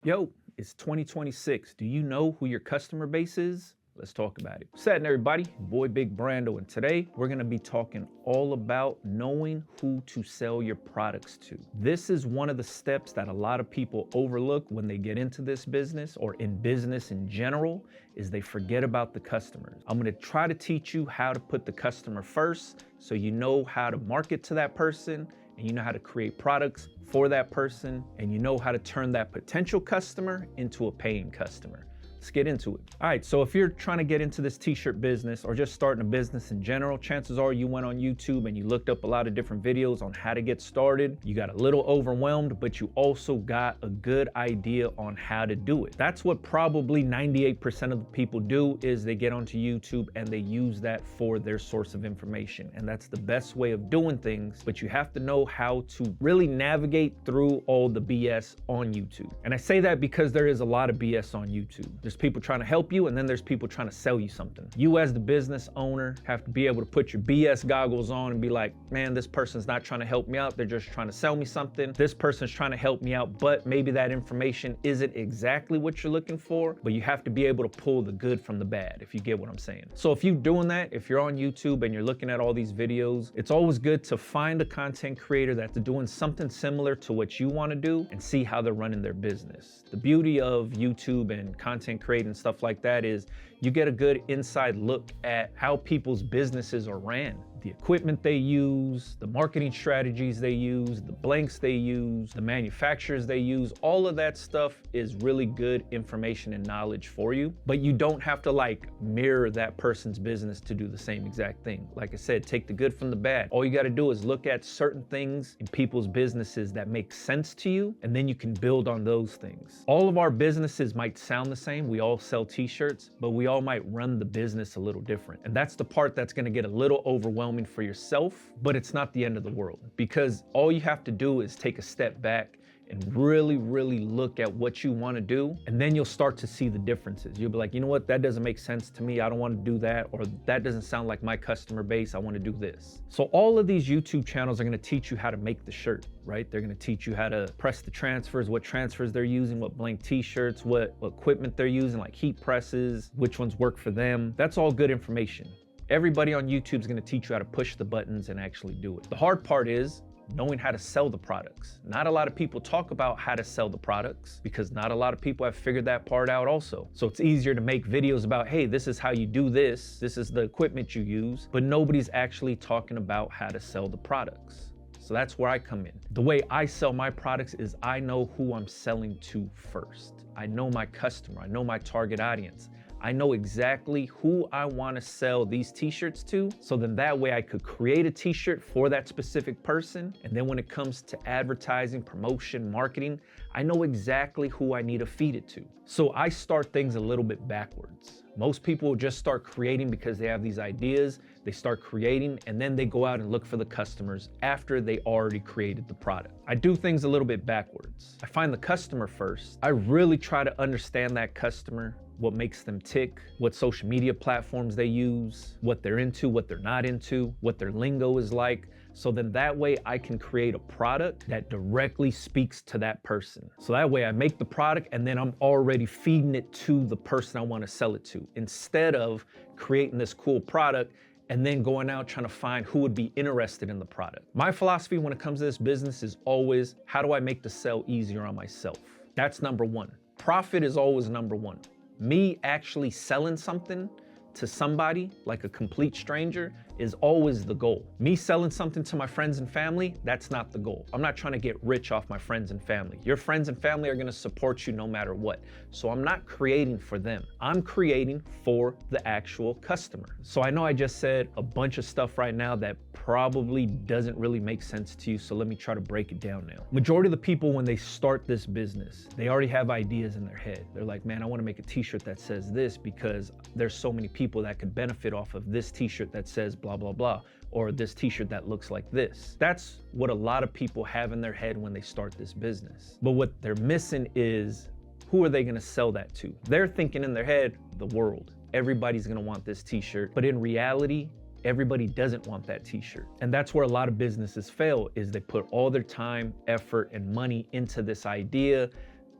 Yo, it's 2026. Do you know who your customer base is? Let's talk about it. What's happening, everybody? Boy Big Brando, and today we're gonna be talking all about knowing who to sell your products to. This is one of the steps that a lot of people overlook when they get into this business or in business in general, is they forget about the customers. I'm gonna try to teach you how to put the customer first so you know how to market to that person, and you know how to create products for that person, and you know how to turn that potential customer into a paying customer. Let's get into it. All right, so if you're trying to get into this t-shirt business or just starting a business in general, chances are you went on YouTube and you looked up a lot of different videos on how to get started. You got a little overwhelmed, but you also got a good idea on how to do it. That's what probably 98% of the people do, is they get onto YouTube and they use that for their source of information. And that's the best way of doing things, but you have to know how to really navigate through all the BS on YouTube. And I say that because there is a lot of BS on YouTube. There's people trying to help you, and then there's people trying to sell you something. You as the business owner have to be able to put your BS goggles on and be like, man, this person's not trying to help me out. They're just trying to sell me something. This person's trying to help me out, but maybe that information isn't exactly what you're looking for, but you have to be able to pull the good from the bad, if you get what I'm saying. So if you're doing that, if you're on YouTube and you're looking at all these videos, it's always good to find a content creator that's doing something similar to what you want to do and see how they're running their business. The beauty of YouTube and content creating stuff like that is you get a good inside look at how people's businesses are ran. The equipment they use, the marketing strategies they use, the blanks they use, the manufacturers they use, all of that stuff is really good information and knowledge for you. But you don't have to like mirror that person's business to do the same exact thing. Like I said, take the good from the bad. All you got to do is look at certain things in people's businesses that make sense to you, and then you can build on those things. All of our businesses might sound the same. We all sell t-shirts, but we all might run the business a little different. And that's the part that's going to get a little overwhelming for yourself, but it's not the end of the world, because all you have to do is take a step back and really look at what you want to do, and then you'll start to see the differences. You'll be like, you know what, that doesn't make sense to me. I don't want to do that, or that doesn't sound like my customer base. I want to do this. So all of these YouTube channels are going to teach you how to make the shirt, right? They're going to teach you how to press the transfers, what transfers they're using, what blank t-shirts, what equipment they're using, like heat presses, which ones work for them. That's all good information. Everybody on YouTube is going to teach you how to push the buttons and actually do it. The hard part is knowing how to sell the products. Not a lot of people talk about how to sell the products because not a lot of people have figured that part out also. So it's easier to make videos about, hey, this is how you do this. This is the equipment you use, but nobody's actually talking about how to sell the products. So that's where I come in. The way I sell my products is I know who I'm selling to first. I know my customer. I know my target audience. I know exactly who I want to sell these t-shirts to, so then that way I could create a t-shirt for that specific person. And then when it comes to advertising, promotion, marketing, I know exactly who I need to feed it to. So I start things a little bit backwards. Most people will just start creating because they have these ideas. They start creating and then they go out and look for the customers after they already created the product. I do things a little bit backwards. I find the customer first. I really try to understand that customer, what makes them tick, what social media platforms they use, what they're into, what they're not into, what their lingo is like. So then that way I can create a product that directly speaks to that person. So that way I make the product and then I'm already feeding it to the person I want to sell it to, instead of creating this cool product and then going out trying to find who would be interested in the product. My philosophy when it comes to this business is always, how do I make the sell easier on myself? That's number one. Profit is always number one. Me actually selling something to somebody, like a complete stranger, is always the goal. Me selling something to my friends and family, that's not the goal. I'm not trying to get rich off my friends and family. Your friends and family are gonna support you no matter what. So I'm not creating for them. I'm creating for the actual customer. So I know I just said a bunch of stuff right now that probably doesn't really make sense to you, so let me try to break it down now. Majority of the people, when they start this business, they already have ideas in their head. They're like, man, I wanna make a t-shirt that says this because there's so many people that could benefit off of this t-shirt that says blah, blah, blah, or this t-shirt that looks like this. That's what a lot of people have in their head when they start this business. But what they're missing is, who are they gonna sell that to? They're thinking in their head, the world. Everybody's gonna want this t-shirt, but in reality, everybody doesn't want that t-shirt. And that's where a lot of businesses fail, is they put all their time, effort, and money into this idea.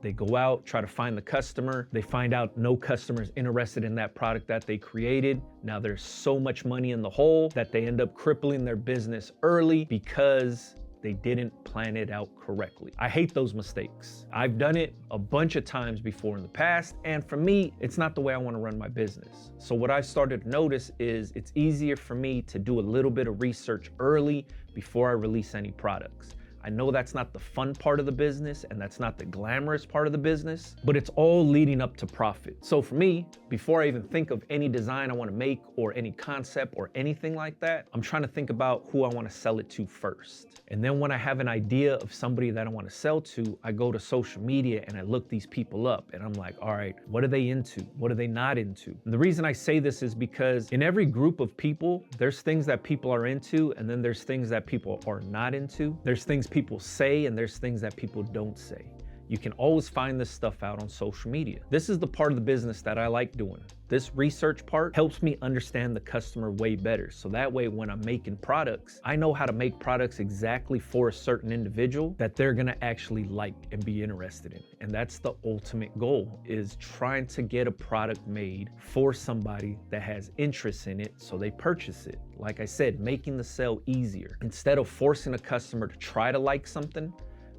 They go out, try to find the customer. They find out no customer is interested in that product that they created. Now there's so much money in the hole that they end up crippling their business early because they didn't plan it out correctly. I hate those mistakes. I've done it a bunch of times before in the past, and for me, it's not the way I want to run my business. So what I've started to notice is it's easier for me to do a little bit of research early before I release any products. I know that's not the fun part of the business and that's not the glamorous part of the business, but it's all leading up to profit. So for me, before I even think of any design I want to make or any concept or anything like that, I'm trying to think about who I want to sell it to first. And then when I have an idea of somebody that I want to sell to, I go to social media and I look these people up and I'm like, all right, what are they into? What are they not into? And the reason I say this is because in every group of people, there's things that people are into and then there's things that people are not into. There's things people say and there's things that people don't say. You can always find this stuff out on social media. This is the part of the business that I like doing. This research part helps me understand the customer way better. So that way when I'm making products, I know how to make products exactly for a certain individual that they're gonna actually like and be interested in. And that's the ultimate goal, is trying to get a product made for somebody that has interest in it so they purchase it. Like I said, making the sale easier. Instead of forcing a customer to try to like something,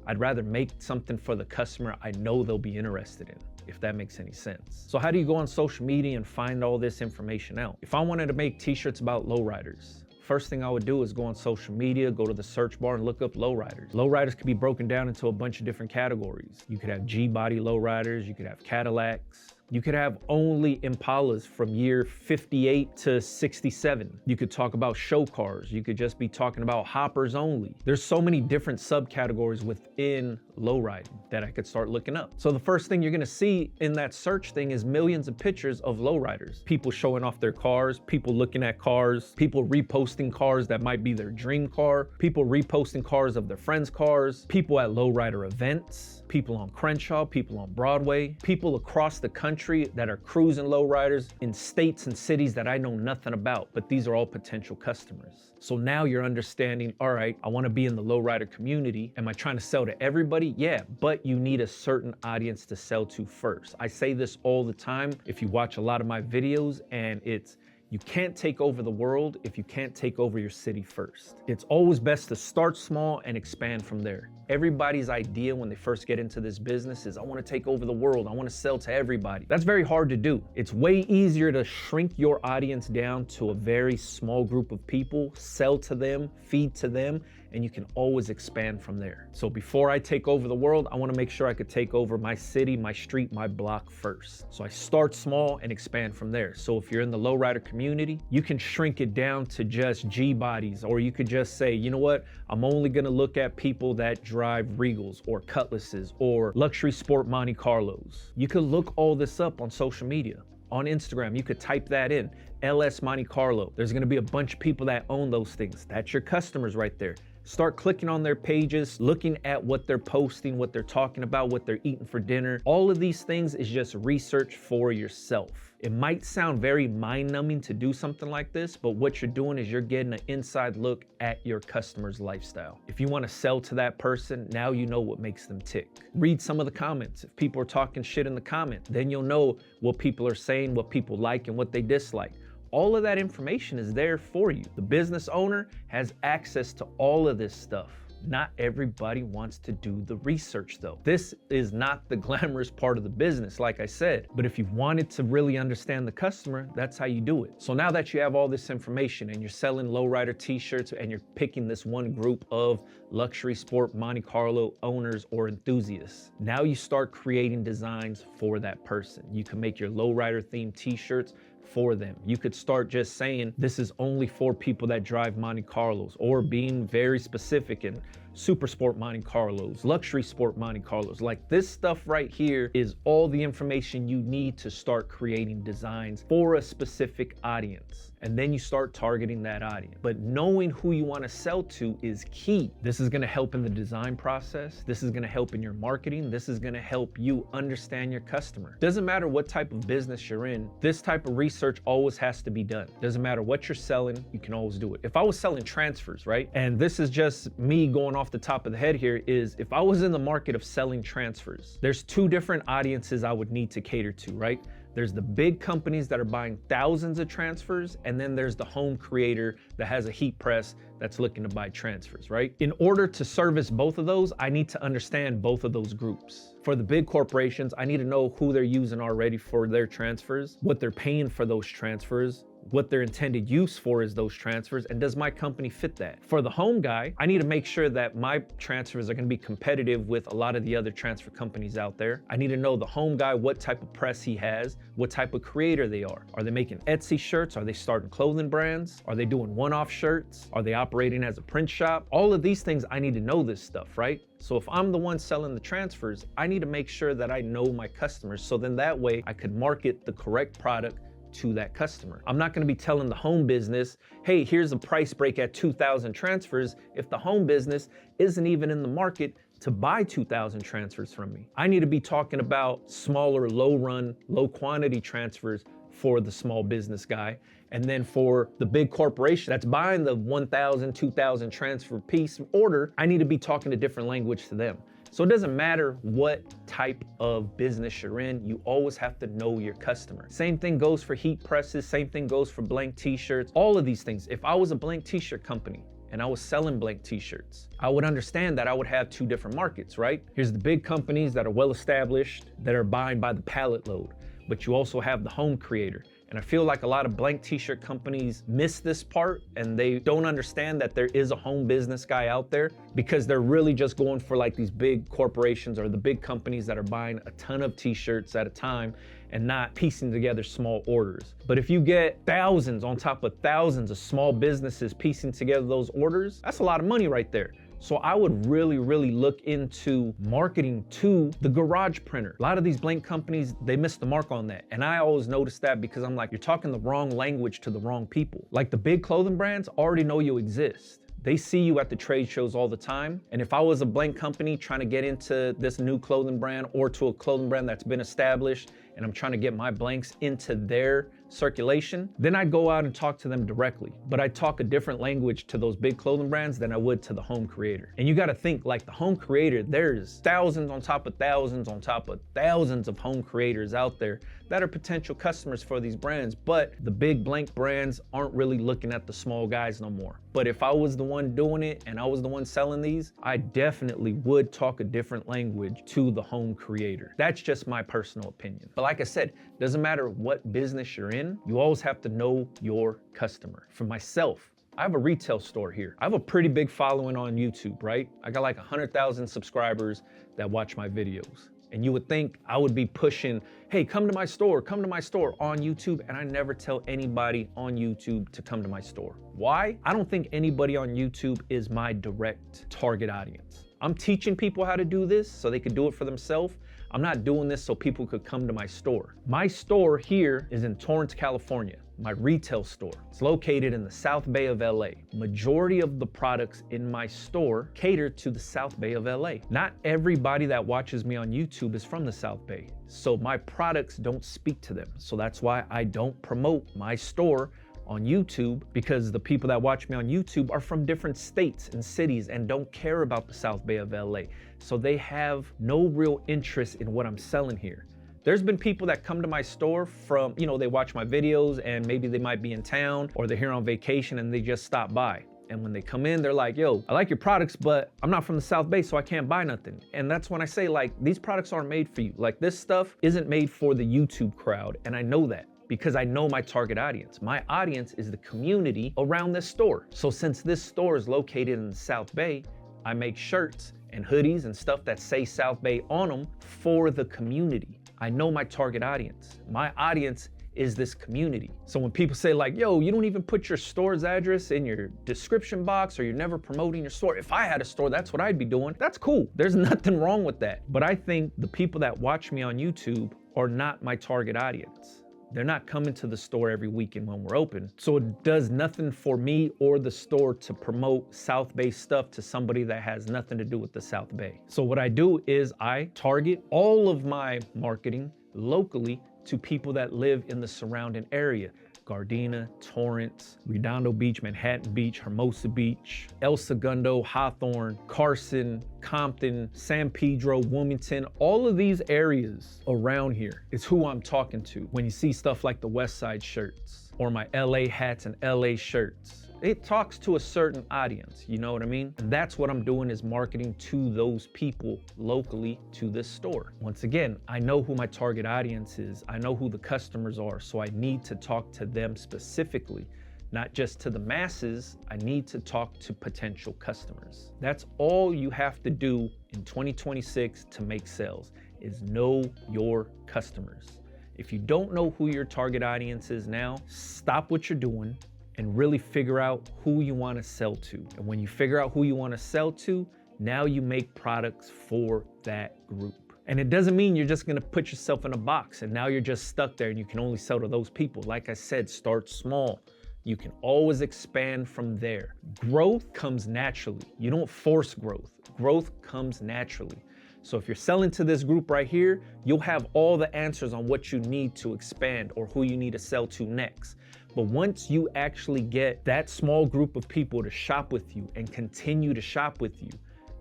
I'd rather make something for the customer I know they'll be interested in, if that makes any sense. So how do you go on social media and find all this information out? If I wanted to make t-shirts about lowriders, first thing I would do is go on social media, go to the search bar and look up lowriders. Lowriders could be broken down into a bunch of different categories. You could have G-body lowriders, you could have Cadillacs, you could have only Impalas from year 58 to 67. You could talk about show cars. You could just be talking about hoppers only. There's so many different subcategories within lowriding that I could start looking up. So the first thing you're gonna see in that search thing is millions of pictures of lowriders. People showing off their cars, people looking at cars, people reposting cars that might be their dream car, people reposting cars of their friends' cars, people at lowrider events, people on Crenshaw, people on Broadway, people across the country that are cruising lowriders in states and cities that I know nothing about, but these are all potential customers. So now you're understanding, all right, I wanna be in the lowrider community. Am I trying to sell to everybody? Yeah, but you need a certain audience to sell to first. I say this all the time if you watch a lot of my videos, and it's, you can't take over the world if you can't take over your city first. It's always best to start small and expand from there. Everybody's idea when they first get into this business is, I want to take over the world. I want to sell to everybody. That's very hard to do. It's way easier to shrink your audience down to a very small group of people, sell to them, feed to them, and you can always expand from there. So before I take over the world, I want to make sure I could take over my city, my street, my block first. So I start small and expand from there. So if you're in the lowrider community, you can shrink it down to just G-bodies, or you could just say, you know what, I'm only going to look at people that drive Regals or Cutlasses or luxury sport Monte Carlos. You could look all this up on social media. On Instagram, you could type that in, LS Monte Carlo. There's gonna be a bunch of people that own those things. That's your customers right there. Start clicking on their pages, looking at what they're posting, what they're talking about, what they're eating for dinner. All of these things is just research for yourself. It might sound very mind-numbing to do something like this, but what you're doing is you're getting an inside look at your customer's lifestyle. If you want to sell to that person, now you know what makes them tick. Read some of the comments. If people are talking shit in the comments, then you'll know what people are saying, what people like and what they dislike. All of that information is there for you. The business owner has access to all of this stuff. Not everybody wants to do the research though. This is not the glamorous part of the business, like I said, but if you wanted to really understand the customer, that's how you do it. So now that you have all this information and you're selling lowrider t-shirts and you're picking this one group of luxury sport Monte Carlo owners or enthusiasts, now you start creating designs for that person. You can make your lowrider themed t-shirts for them. You could start just saying, this is only for people that drive Monte Carlos, or being very specific and super sport Monte Carlos, luxury sport Monte Carlos. Like this stuff right here is all the information you need to start creating designs for a specific audience. and then you start targeting that audience. But knowing who you want to sell to is key. This is going to help in the design process. This is going to help in your marketing. This is going to help you understand your customer. Doesn't matter what type of business you're in, this type of research always has to be done. Doesn't matter what you're selling, you can always do it. If I was selling transfers, right? And this is just me going off the top of the head here, is if I was in the market of selling transfers, there's two different audiences I would need to cater to, right? There's the big companies that are buying thousands of transfers, and then there's the home creator that has a heat press that's looking to buy transfers, right? In order to service both of those, I need to understand both of those groups. For the big corporations, I need to know who they're using already for their transfers, what they're paying for those transfers, what their intended use for is those transfers, and does my company fit that? For the home guy, I need to make sure that my transfers are going to be competitive with a lot of the other transfer companies out there. I need to know the home guy, what type of press he has, what type of creator they are. Are they making Etsy shirts? Are they starting clothing brands? Are they doing one-off shirts? Are they operating as a print shop? All of these things, I need to know this stuff, right? So if I'm the one selling the transfers, I need to make sure that I know my customers, so then that way I could market the correct product to that customer. I'm not going to be telling the home business, hey, here's a price break at 2,000 transfers if the home business isn't even in the market to buy 2,000 transfers from me. I need to be talking about smaller, low run, low quantity transfers for the small business guy. And then for the big corporation that's buying the 1,000, 2,000 transfer piece order, I need to be talking a different language to them. So it doesn't matter what type of business you're in, you always have to know your customer. Same thing goes for heat presses, same thing goes for blank t-shirts, all of these things. If I was a blank t-shirt company and I was selling blank t-shirts, I would understand that I would have two different markets, right? Here's the big companies that are well established, that are buying by the pallet load, but you also have the home creator. And I feel like a lot of blank t-shirt companies miss this part, and they don't understand that there is a home business guy out there, because they're really just going for like these big corporations or the big companies that are buying a ton of t-shirts at a time and not piecing together small orders. But if you get thousands on top of thousands of small businesses piecing together those orders, that's a lot of money right there. So I would really look into marketing to the garage printer. A lot of these blank companies, they miss the mark on that. And I always notice that, because I'm like, you're talking the wrong language to the wrong people. Like the big clothing brands already know you exist. They see you at the trade shows all the time. And if I was a blank company trying to get into this new clothing brand or to a clothing brand that's been established, and I'm trying to get my blanks into their circulation, then I'd go out and talk to them directly. But I'd talk a different language to those big clothing brands than I would to the home creator. And you gotta think, like the home creator, there's thousands on top of thousands on top of thousands of home creators out there that are potential customers for these brands, but the big blank brands aren't really looking at the small guys no more. But if I was the one doing it and I was the one selling these, I definitely would talk a different language to the home creator. That's just my personal opinion. But like I said, doesn't matter what business you're in, you always have to know your customer. For myself, I have a retail store here. I have a pretty big following on YouTube, right? I got like 100,000 subscribers that watch my videos. And you would think I would be pushing, hey, come to my store on YouTube. And I never tell anybody on YouTube to come to my store. Why? I don't think anybody on YouTube is my direct target audience. I'm teaching people how to do this so they could do it for themselves. I'm not doing this so people could come to my store. My store here is in Torrance, California, my retail store. It's located in the South Bay of LA. Majority of the products in my store cater to the South Bay of LA. Not everybody that watches me on YouTube is from the South Bay, so my products don't speak to them. So that's why I don't promote my store on YouTube, because the people that watch me on YouTube are from different states and cities and don't care about the South Bay of LA. So they have no real interest in what I'm selling here. There's been people that come to my store from, they watch my videos and maybe they might be in town or they're here on vacation and they just stop by. And when they come in, they're like, yo, I like your products, but I'm not from the South Bay, so I can't buy nothing. And that's when I say, like, these products aren't made for you. Like, this stuff isn't made for the YouTube crowd, and I know that, because I know my target audience. My audience is the community around this store. So since this store is located in the South Bay, I make shirts and hoodies and stuff that say South Bay on them for the community. I know my target audience. My audience is this community. So when people say like, yo, you don't even put your store's address in your description box, or you're never promoting your store. If I had a store, that's what I'd be doing. That's cool. There's nothing wrong with that. But I think the people that watch me on YouTube are not my target audience. They're not coming to the store every weekend when we're open. So it does nothing for me or the store to promote South Bay stuff to somebody that has nothing to do with the South Bay. So what I do is I target all of my marketing locally to people that live in the surrounding area. Gardena, Torrance, Redondo Beach, Manhattan Beach, Hermosa Beach, El Segundo, Hawthorne, Carson, Compton, San Pedro, Wilmington, all of these areas around here is who I'm talking to. When you see stuff like the West Side shirts or my LA hats and LA shirts, it talks to a certain audience, you know what I mean? And that's what I'm doing, is marketing to those people locally to this store. Once again, I know who my target audience is. I know who the customers are, so I need to talk to them specifically, not just to the masses. I need to talk to potential customers. That's all you have to do in 2026 to make sales, is know your customers. If you don't know who your target audience is now, stop what you're doing and really figure out who you want to sell to. And when you figure out who you want to sell to, now you make products for that group. And it doesn't mean you're just going to put yourself in a box and now you're just stuck there and you can only sell to those people. Like I said, start small. You can always expand from there. Growth comes naturally. You don't force growth. Growth comes naturally. So if you're selling to this group right here, you'll have all the answers on what you need to expand or who you need to sell to next. But once you actually get that small group of people to shop with you and continue to shop with you,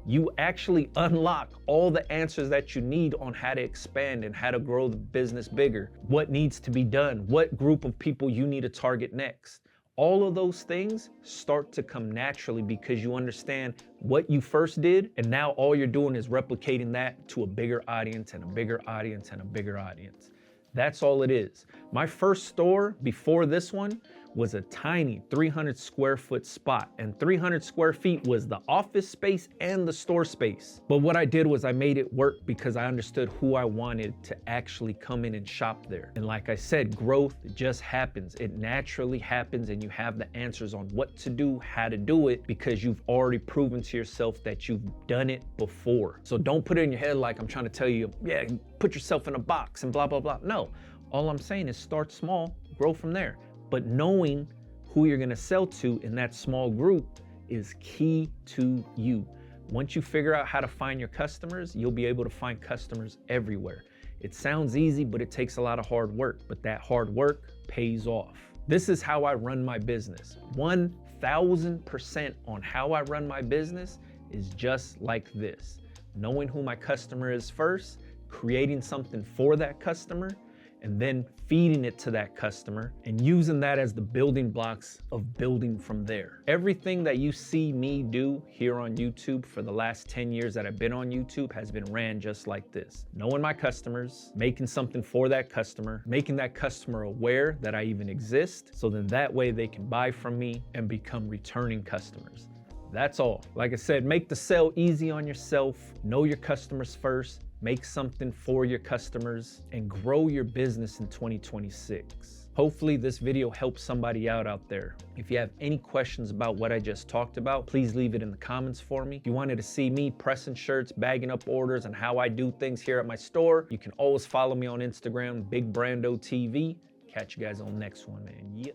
you actually unlock all the answers that you need on how to expand and how to grow the business bigger, what needs to be done, what group of people you need to target next. All of those things start to come naturally because you understand what you first did, and now all you're doing is replicating that to a bigger audience and a bigger audience and a bigger audience. That's all it is. My first store before this one was a tiny 300 square foot spot, and 300 square feet was the office space and the store space. But what I did was I made it work because I understood who I wanted to actually come in and shop there. And like I said, growth just happens. It naturally happens, and you have the answers on what to do, how to do it, because you've already proven to yourself that you've done it before. So don't put it in your head like I'm trying to tell you, yeah, put yourself in a box and blah, blah, blah. No, all I'm saying is start small, grow from there. But knowing who you're gonna sell to in that small group is key to you. Once you figure out how to find your customers, you'll be able to find customers everywhere. It sounds easy, but it takes a lot of hard work, but that hard work pays off. This is how I run my business. 1000% on how I run my business is just like this. Knowing who my customer is first, creating something for that customer, and then feeding it to that customer and using that as the building blocks of building from there. Everything that you see me do here on YouTube for the last 10 years that I've been on YouTube has been ran just like this. Knowing my customers, making something for that customer, making that customer aware that I even exist, so then that way they can buy from me and become returning customers. That's all. Like I said, make the sale easy on yourself, know your customers first, make something for your customers, and grow your business in 2026. Hopefully this video helps somebody out there. If you have any questions about what I just talked about, please leave it in the comments for me. If you wanted to see me pressing shirts, bagging up orders, and how I do things here at my store, you can always follow me on Instagram, Big Brando TV. Catch you guys on the next one, man. Yeah.